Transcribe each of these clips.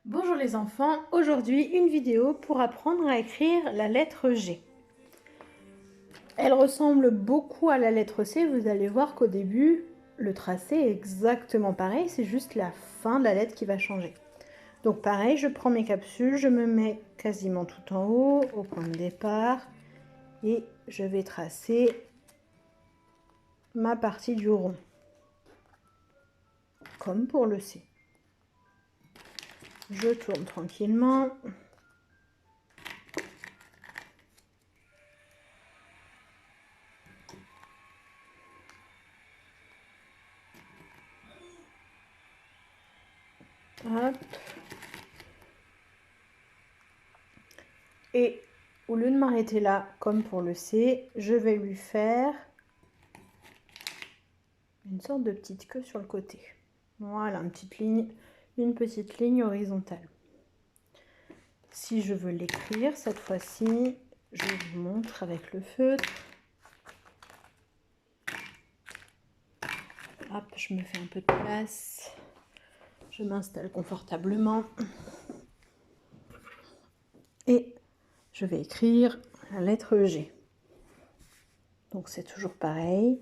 Bonjour les enfants, aujourd'hui une vidéo pour apprendre à écrire la lettre G. Elle ressemble beaucoup à la lettre C, vous allez voir qu'au début le tracé est exactement pareil, c'est juste la fin de la lettre qui va changer. Donc pareil, je prends mes capsules, je me mets quasiment tout en haut, au point de départ, et je vais tracer ma partie du rond, comme pour le C. Je tourne tranquillement. Hop. Et au lieu de m'arrêter là, comme pour le C, je vais lui faire une sorte de petite queue sur le côté. Voilà, une petite ligne horizontale. Si je veux l'écrire, cette fois-ci, je vous montre avec le feutre. Hop, je me fais un peu de place. Je m'installe confortablement. Et je vais écrire la lettre G. Donc c'est toujours pareil.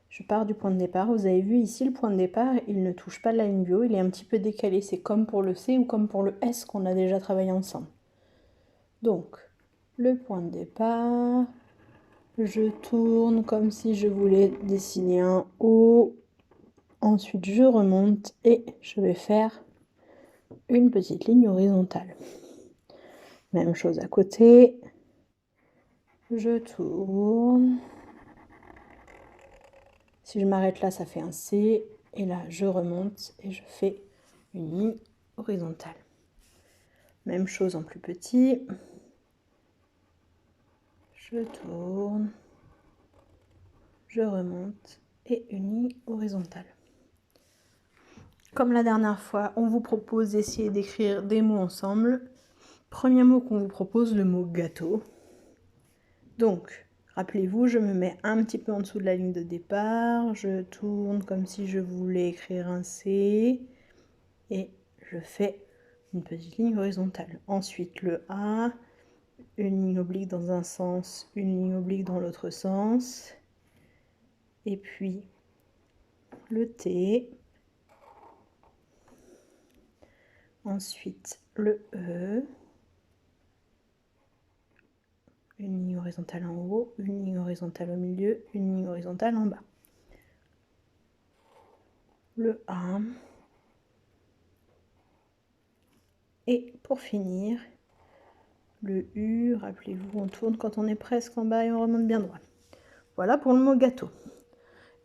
Je pars du point de départ. Vous avez vu ici, le point de départ, il ne touche pas la ligne du haut. Il est un petit peu décalé. C'est comme pour le C ou comme pour le S qu'on a déjà travaillé ensemble. Donc, le point de départ. Je tourne comme si je voulais dessiner un O. Ensuite, je remonte et je vais faire une petite ligne horizontale. Même chose à côté. Je tourne. Si je m'arrête là, ça fait un C. Et là, je remonte et je fais une ligne horizontale. Même chose en plus petit. Je tourne. Je remonte et une ligne horizontale. Comme la dernière fois, on vous propose d'essayer d'écrire des mots ensemble. Premier mot qu'on vous propose, le mot gâteau. Donc, rappelez-vous, je me mets un petit peu en dessous de la ligne de départ. Je tourne comme si je voulais écrire un C. Et je fais une petite ligne horizontale. Ensuite, le A, une ligne oblique dans un sens, une ligne oblique dans l'autre sens. Et puis, le T. Ensuite, le E. Une ligne horizontale en haut, une ligne horizontale au milieu, une ligne horizontale en bas. Le A. Et pour finir, le U, rappelez-vous, on tourne quand on est presque en bas et on remonte bien droit. Voilà pour le mot gâteau.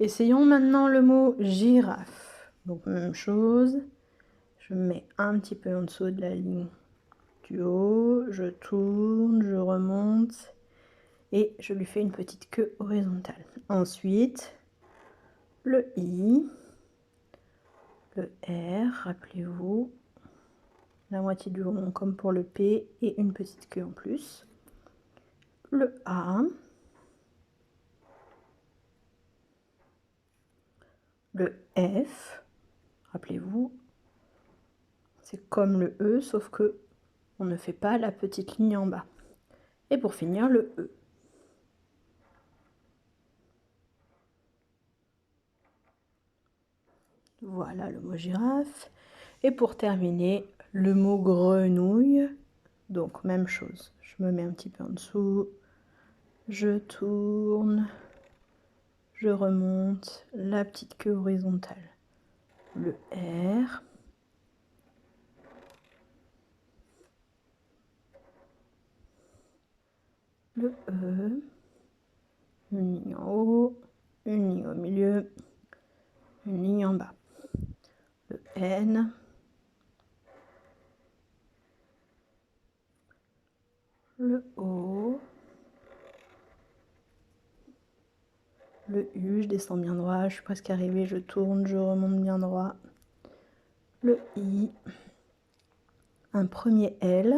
Essayons maintenant le mot girafe. Donc même chose, je me mets un petit peu en dessous de la ligne du haut, je tourne, je remonte et je lui fais une petite queue horizontale. Ensuite, le I, le R, rappelez-vous, la moitié du rond comme pour le P et une petite queue en plus. Le A, le F, rappelez-vous, c'est comme le E sauf que on ne fait pas la petite ligne en bas. Et pour finir, le E. Voilà le mot girafe. Et pour terminer, le mot grenouille. Donc même chose, je me mets un petit peu en dessous, je tourne, je remonte, la petite queue horizontale, le R, le E, une ligne en haut, une ligne au milieu, une ligne en bas, le N, le O, le U, je descends bien droit, je suis presque arrivée, je tourne, je remonte bien droit, le I, un premier L,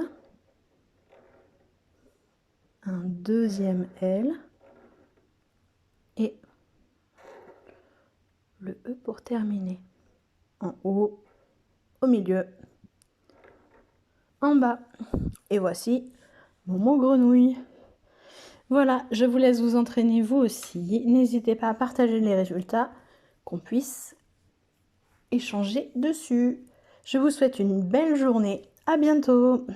un deuxième L et le E pour terminer. En haut, au milieu en bas. Et voici mon mot grenouille. Voilà, je vous laisse vous entraîner vous aussi. N'hésitez pas à partager les résultats, qu'on puisse échanger dessus. Je vous souhaite une belle journée. À bientôt!